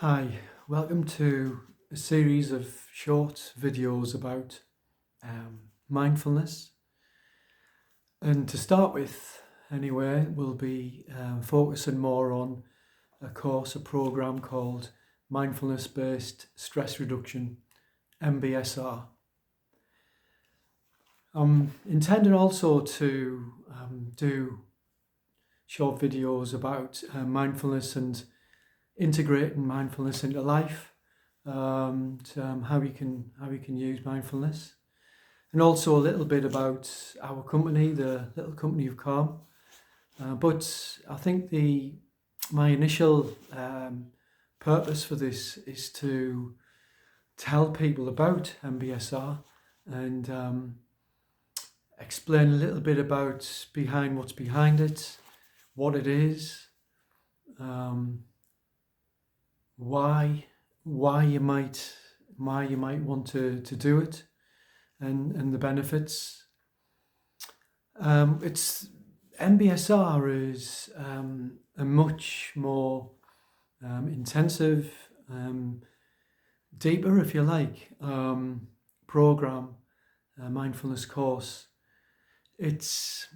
Hi, welcome to a series of short videos about mindfulness. And to start with, anyway, we'll be focusing more on a program called Mindfulness Based Stress Reduction, Mbsr. I'm intending also to do short videos about mindfulness and integrating mindfulness into life, and how we can use mindfulness, and also a little bit about our company, the Little Company of Calm. But I think my initial purpose for this is to tell people about Mbsr and explain a little bit about what's behind it, what it is, why you might want to do it, and the benefits. It's Mbsr is a much more intensive, deeper, if you like, program, mindfulness course. It's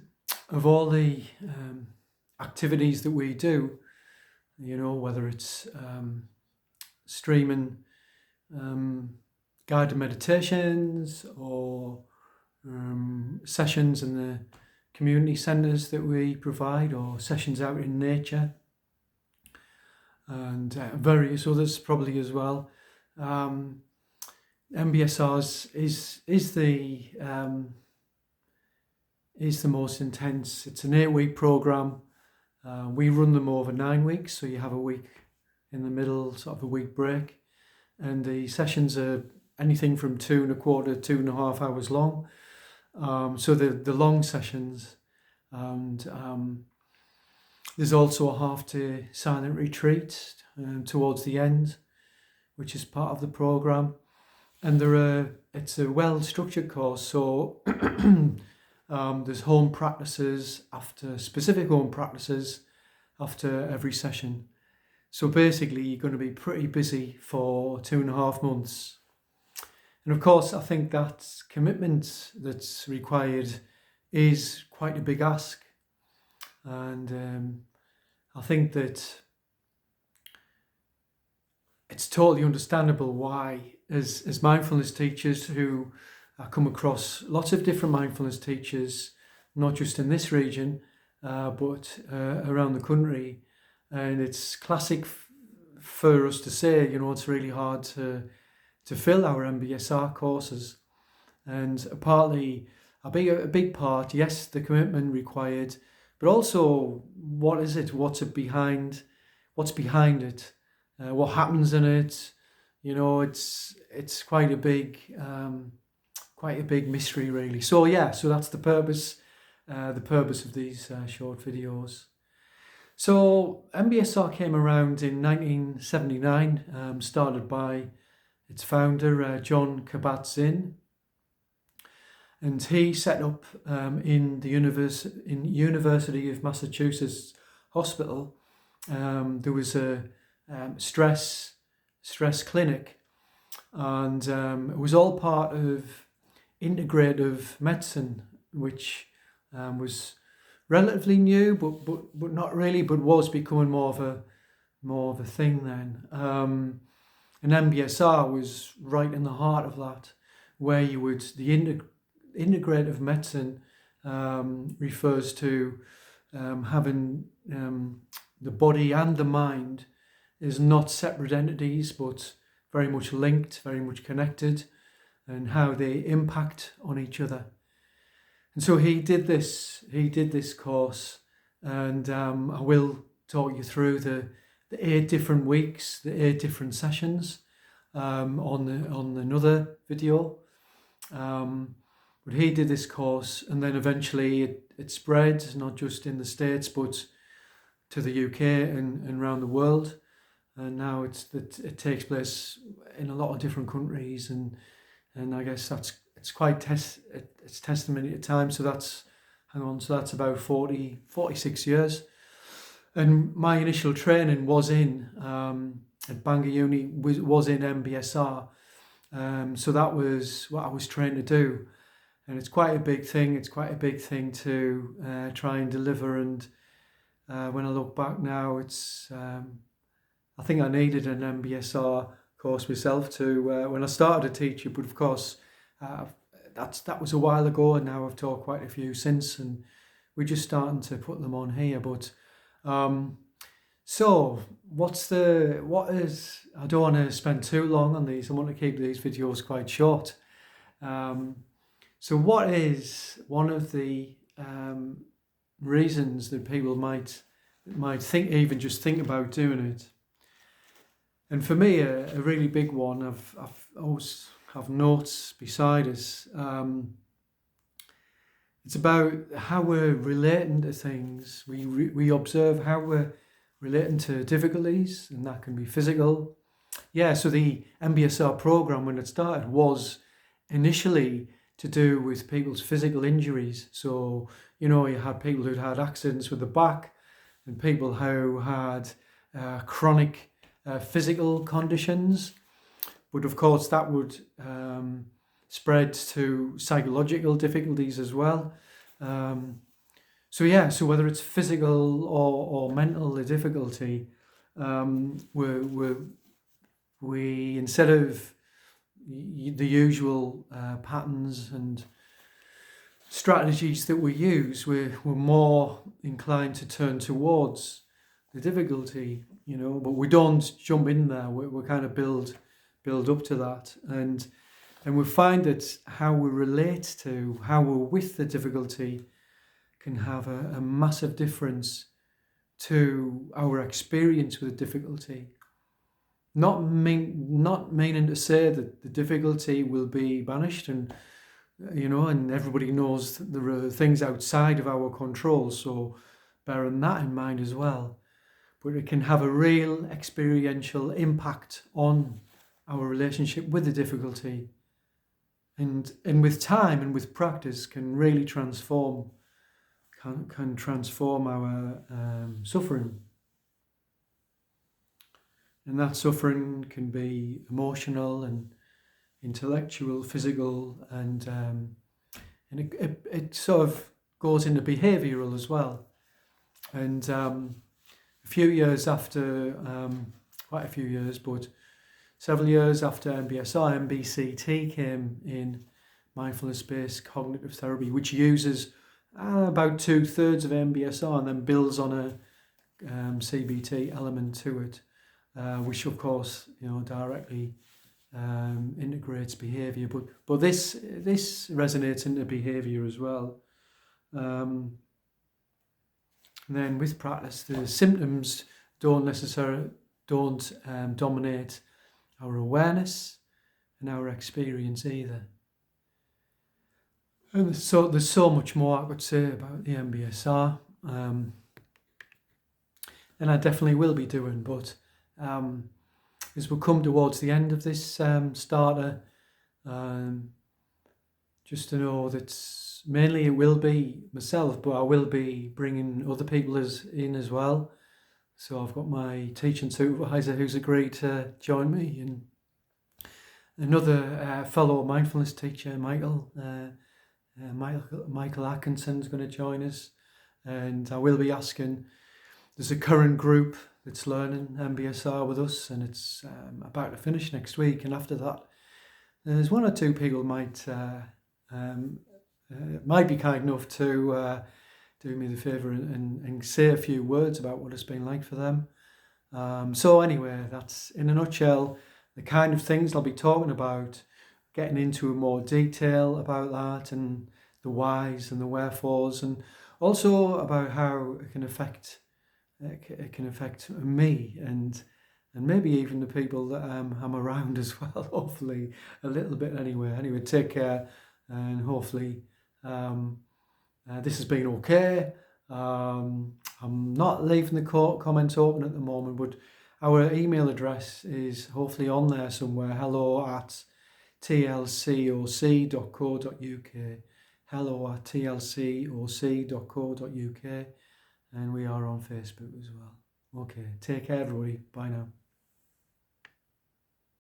of all the activities that we do, whether it's streaming guided meditations or sessions in the community centres that we provide, or sessions out in nature, and various others probably as well. Mbsr is the most intense. It's an 8-week program. We run them over 9 weeks, so you have a week in the middle, sort of a week break, and the sessions are anything from 2.25 to 2.5 hours long. So the long sessions, and there's also a half-day silent retreat towards the end, which is part of the program. And it's a well-structured course, so there's specific home practices after every session. So basically, you're going to be pretty busy for 2.5 months. And of course, I think that commitment that's required is quite a big ask. And I think that it's totally understandable why, as mindfulness teachers who come across lots of different mindfulness teachers, not just in this region, but around the country. And it's classic for us to say, it's really hard to fill our Mbsr courses. And partly, a big part, yes, the commitment required, but also what is it? What's behind it? What happens in it? It's quite a big mystery, really. So that's the purpose of these short videos. So Mbsr came around in 1979, started by its founder, John Kabat-Zinn, and he set up in the University of Massachusetts Hospital. There was a stress clinic, and it was all part of integrative medicine, which was relatively new, but not really, but was becoming more of a thing then. And Mbsr was right in the heart of that, where the integrative medicine refers to having the body and the mind is not separate entities, but very much linked, very much connected, and how they impact on each other. And so he did this course, and I will talk you through the 8 different weeks, the 8 different sessions on another video. But he did this course, and then eventually it spread, not just in the States, but to the UK and around the world. And now it takes place in a lot of different countries, and I guess it's quite it's testimony at times. So that's about 46 years. And my initial training was in at Bangor Uni was in MBSR. So that was what I was trained to do. And it's quite a big thing. It's quite a big thing to try and deliver. And when I look back now, it's I think I needed an MBSR course myself to when I started to teach it. But of course, that was a while ago, and now I've taught quite a few since, and we're just starting to put them on here. But so what is? I don't want to spend too long on these. I want to keep these videos quite short. So what is one of the reasons that people might think, even just think about doing it? And for me, a really big one, I've always have notes beside us. It's about how we're relating to things. We observe how we're relating to difficulties, and that can be physical. Yeah, so the MBSR program, when it started, was initially to do with people's physical injuries. So, you had people who'd had accidents with the back, and people who had chronic physical conditions. But of course, that would spread to psychological difficulties as well. So whether it's physical or mental difficulty, we instead of the usual patterns and strategies that we use, we're more inclined to turn towards the difficulty, but we don't jump in there. We kind of build up to that, and we find that how we relate to, how we're with the difficulty, can have a massive difference to our experience with the difficulty. Not meaning to say that the difficulty will be banished, and and everybody knows that there are things outside of our control, so bearing that in mind as well. But it can have a real experiential impact on our relationship with the difficulty, and with time and with practice can really transform our suffering. And that suffering can be emotional and intellectual, physical, and it sort of goes into behavioural as well. And a few years after, quite a few years, but several years after MBSR, MBCT came in, Mindfulness Based Cognitive Therapy, which uses about 2/3 of MBSR and then builds on a CBT element to it, which of course directly integrates behaviour. But this resonates into behaviour as well. And then with practice, the symptoms don't dominate our awareness and our experience either. And so there's so much more I could say about the MBSR, and I definitely will be doing. But as we come towards the end of this starter, just to know that mainly it will be myself, but I will be bringing other people in as well. So I've got my teaching supervisor who's agreed to join me, and another fellow mindfulness teacher, Michael Atkinson's going to join us, and I will be asking. There's a current group that's learning MBSR with us, and it's about to finish next week. And after that, there's one or two people might be kind enough to do me the favour and say a few words about what it's been like for them. So anyway, that's in a nutshell the kind of things I'll be talking about, getting into more detail about that and the whys and the wherefores, and also about how it can affect me and maybe even the people that I'm around as well. Hopefully a little bit anyway. Anyway, take care, and hopefully this has been okay. I'm not leaving the comments open at the moment, but our email address is hopefully on there somewhere, hello@tlcoc.co.uk, hello@tlcoc.co.uk, and we are on Facebook as well. Okay, take care everybody, bye now.